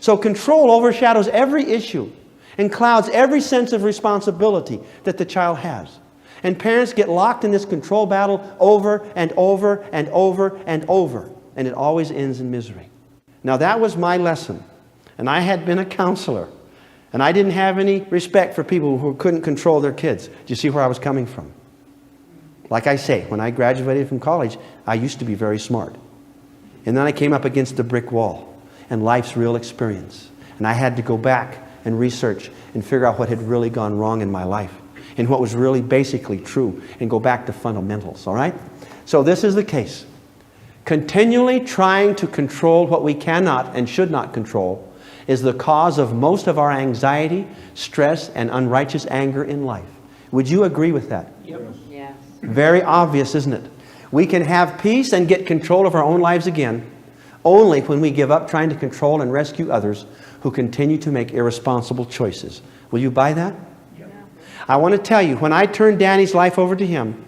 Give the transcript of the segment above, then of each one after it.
So control overshadows every issue and clouds every sense of responsibility that the child has. And parents get locked in this control battle over and over and over and over. And it always ends in misery. Now that was my lesson. And I had been a counselor. And I didn't have any respect for people who couldn't control their kids. Do you see where I was coming from? Like I say, when I graduated from college, I used to be very smart. And then I came up against the brick wall and life's real experience. And I had to go back and research and figure out what had really gone wrong in my life and what was really basically true and go back to fundamentals, all right? So this is the case. Continually trying to control what we cannot and should not control is the cause of most of our anxiety, stress, and unrighteous anger in life. Would you agree with that? Yep. Yes. Very obvious, isn't it? We can have peace and get control of our own lives again only when we give up trying to control and rescue others who continue to make irresponsible choices. Will you buy that? Yep. I want to tell you, when I turned Danny's life over to him,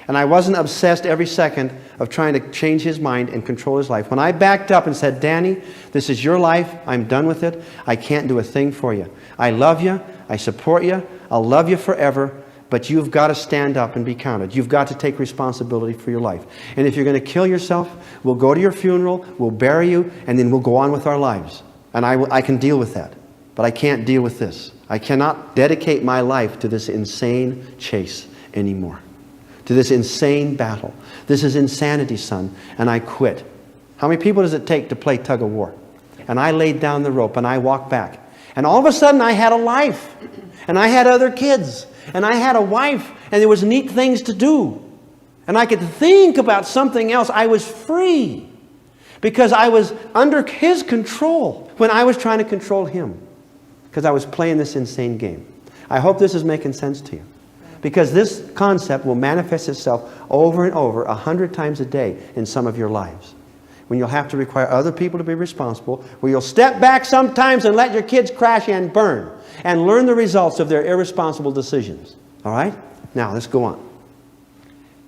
and I wasn't obsessed every second of trying to change his mind and control his life. When I backed up and said, Danny, this is your life. I'm done with it. I can't do a thing for you. I love you. I support you. I'll love you forever. But you've got to stand up and be counted. You've got to take responsibility for your life. And if you're going to kill yourself, we'll go to your funeral, we'll bury you, and then we'll go on with our lives. And I can deal with that. But I can't deal with this. I cannot dedicate my life to this insane chase anymore. To this insane battle. This is insanity, son, and I quit. How many people does it take to play tug of war? And I laid down the rope and I walked back. And all of a sudden I had a life. And I had other kids. And I had a wife. And there was neat things to do. And I could think about something else. I was free. Because I was under his control when I was trying to control him. Because I was playing this insane game. I hope this is making sense to you. Because this concept will manifest itself over and over 100 times a day in some of your lives. When you'll have to require other people to be responsible, where you'll step back sometimes and let your kids crash and burn and learn the results of their irresponsible decisions. All right? Now, let's go on.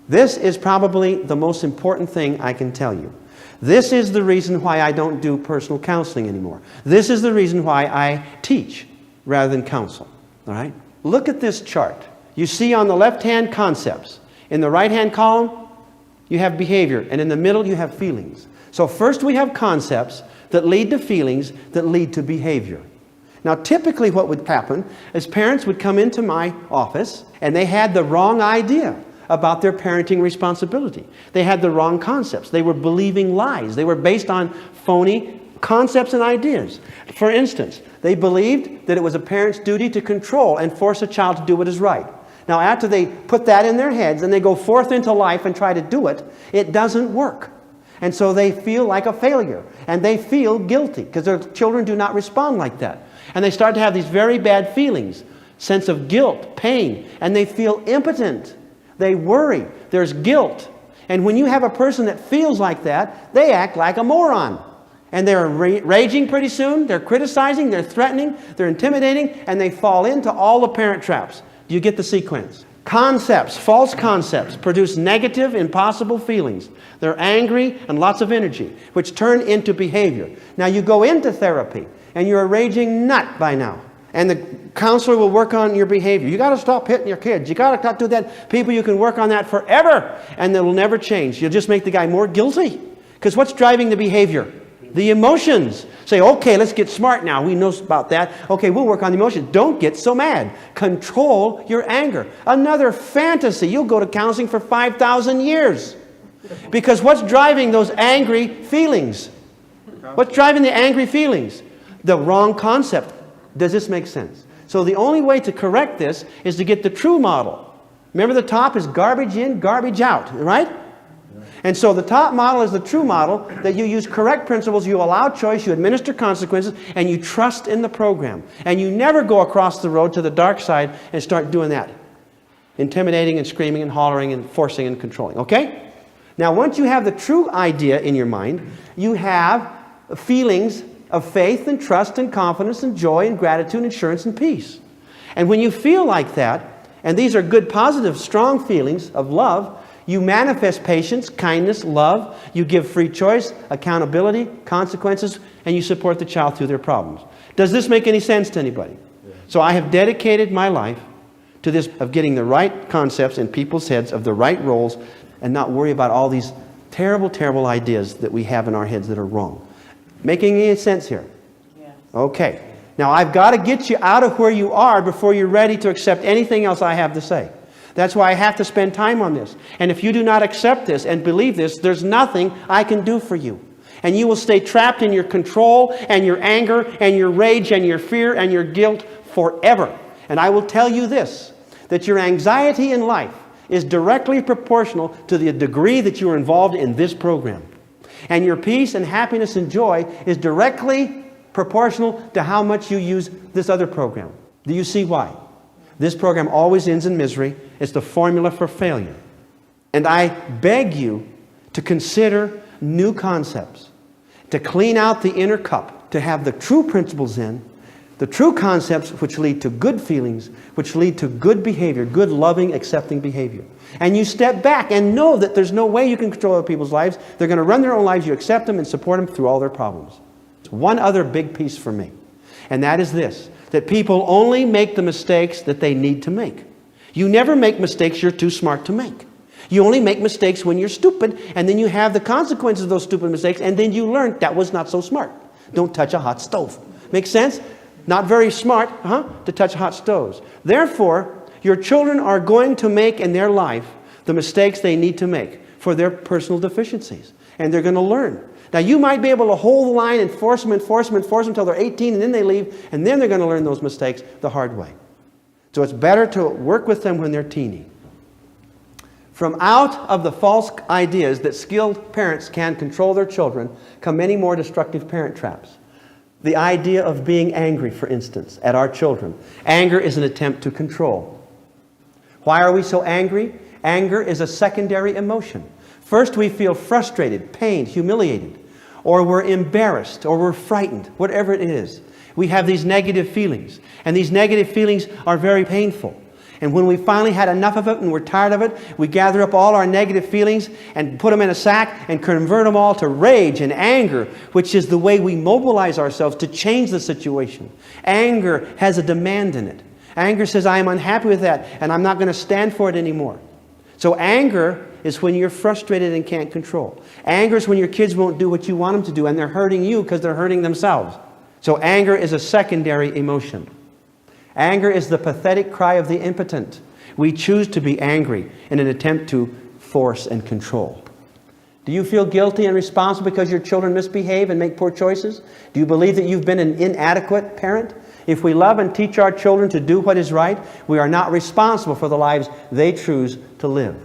This is probably the most important thing I can tell you. This is the reason why I don't do personal counseling anymore. This is the reason why I teach rather than counsel. All right? Look at this chart. You see on the left hand concepts. In the right hand column, you have behavior. And in the middle, you have feelings. So first we have concepts that lead to feelings that lead to behavior. Now typically what would happen is parents would come into my office and they had the wrong idea about their parenting responsibility. They had the wrong concepts. They were believing lies. They were based on phony concepts and ideas. For instance, they believed that it was a parent's duty to control and force a child to do what is right. Now, after they put that in their heads and they go forth into life and try to do it, it doesn't work. And so they feel like a failure. And they feel guilty because their children do not respond like that. And they start to have these very bad feelings, sense of guilt, pain, and they feel impotent. They worry. There's guilt. And when you have a person that feels like that, they act like a moron. And they're raging pretty soon. They're criticizing. They're threatening. They're intimidating. And they fall into all the parent traps. Do you get the sequence? Concepts, false concepts, produce negative, impossible feelings. They're angry and lots of energy, which turn into behavior. Now you go into therapy, and you're a raging nut by now. And the counselor will work on your behavior. You got to stop hitting your kids. You got to not do that. People, you can work on that forever, and it will never change. You'll just make the guy more guilty. Because what's driving the behavior? The emotions. Say, okay, let's get smart now. We know about that. Okay, we'll work on the emotions. Don't get so mad. Control your anger. Another fantasy. You'll go to counseling for 5,000 years. Because what's driving those angry feelings? What's driving the angry feelings? The wrong concept. Does this make sense? So the only way to correct this is to get the true model. Remember, the top is garbage in, garbage out, right? And so the top model is the true model, that you use correct principles, you allow choice, you administer consequences, and you trust in the program. And you never go across the road to the dark side and start doing that. Intimidating and screaming and hollering and forcing and controlling. Okay? Now once you have the true idea in your mind, you have feelings of faith and trust and confidence and joy and gratitude and assurance and peace. And when you feel like that, and these are good, positive, strong feelings of love, you manifest patience, kindness, love. You give free choice, accountability, consequences, and you support the child through their problems. Does this make any sense to anybody? So I have dedicated my life to this, of getting the right concepts in people's heads, of the right roles, and not worry about all these terrible, terrible ideas that we have in our heads that are wrong. Making any sense here? Yes. Okay. Now I've got to get you out of where you are before you're ready to accept anything else I have to say. That's why I have to spend time on this. And if you do not accept this and believe this, there's nothing I can do for you. And you will stay trapped in your control and your anger and your rage and your fear and your guilt forever. And I will tell you this, that your anxiety in life is directly proportional to the degree that you are involved in this program. And your peace and happiness and joy is directly proportional to how much you use this other program. Do you see why? This program always ends in misery. It's the formula for failure. And I beg you to consider new concepts, to clean out the inner cup, to have the true principles in, the true concepts which lead to good feelings, which lead to good behavior, good, loving, accepting behavior. And you step back and know that there's no way you can control other people's lives. They're going to run their own lives. You accept them and support them through all their problems. One other big piece for me, and that is this, that people only make the mistakes that they need to make. You never make mistakes you're too smart to make. You only make mistakes when you're stupid, and then you have the consequences of those stupid mistakes, and then you learn that was not so smart. Don't touch a hot stove. Make sense? Not very smart, to touch hot stoves. Therefore, your children are going to make in their life the mistakes they need to make for their personal deficiencies. And they're going to learn. Now, you might be able to hold the line and force them until they're 18, and then they leave, and then they're going to learn those mistakes the hard way. So it's better to work with them when they're teeny. From out of the false ideas that skilled parents can control their children come many more destructive parent traps. The idea of being angry, for instance, at our children. Anger is an attempt to control. Why are we so angry? Anger is a secondary emotion. First, we feel frustrated, pained, humiliated, or we're embarrassed, or we're frightened, whatever it is. We have these negative feelings, and these negative feelings are very painful. And when we finally had enough of it and we're tired of it, we gather up all our negative feelings and put them in a sack and convert them all to rage and anger, which is the way we mobilize ourselves to change the situation. Anger has a demand in it. Anger says, I am unhappy with that, and I'm not going to stand for it anymore. So anger is when you're frustrated and can't control. Anger is when your kids won't do what you want them to do, and they're hurting you because they're hurting themselves. So anger is a secondary emotion. Anger is the pathetic cry of the impotent. We choose to be angry in an attempt to force and control. Do you feel guilty and responsible because your children misbehave and make poor choices? Do you believe that you've been an inadequate parent? If we love and teach our children to do what is right, we are not responsible for the lives they choose to live.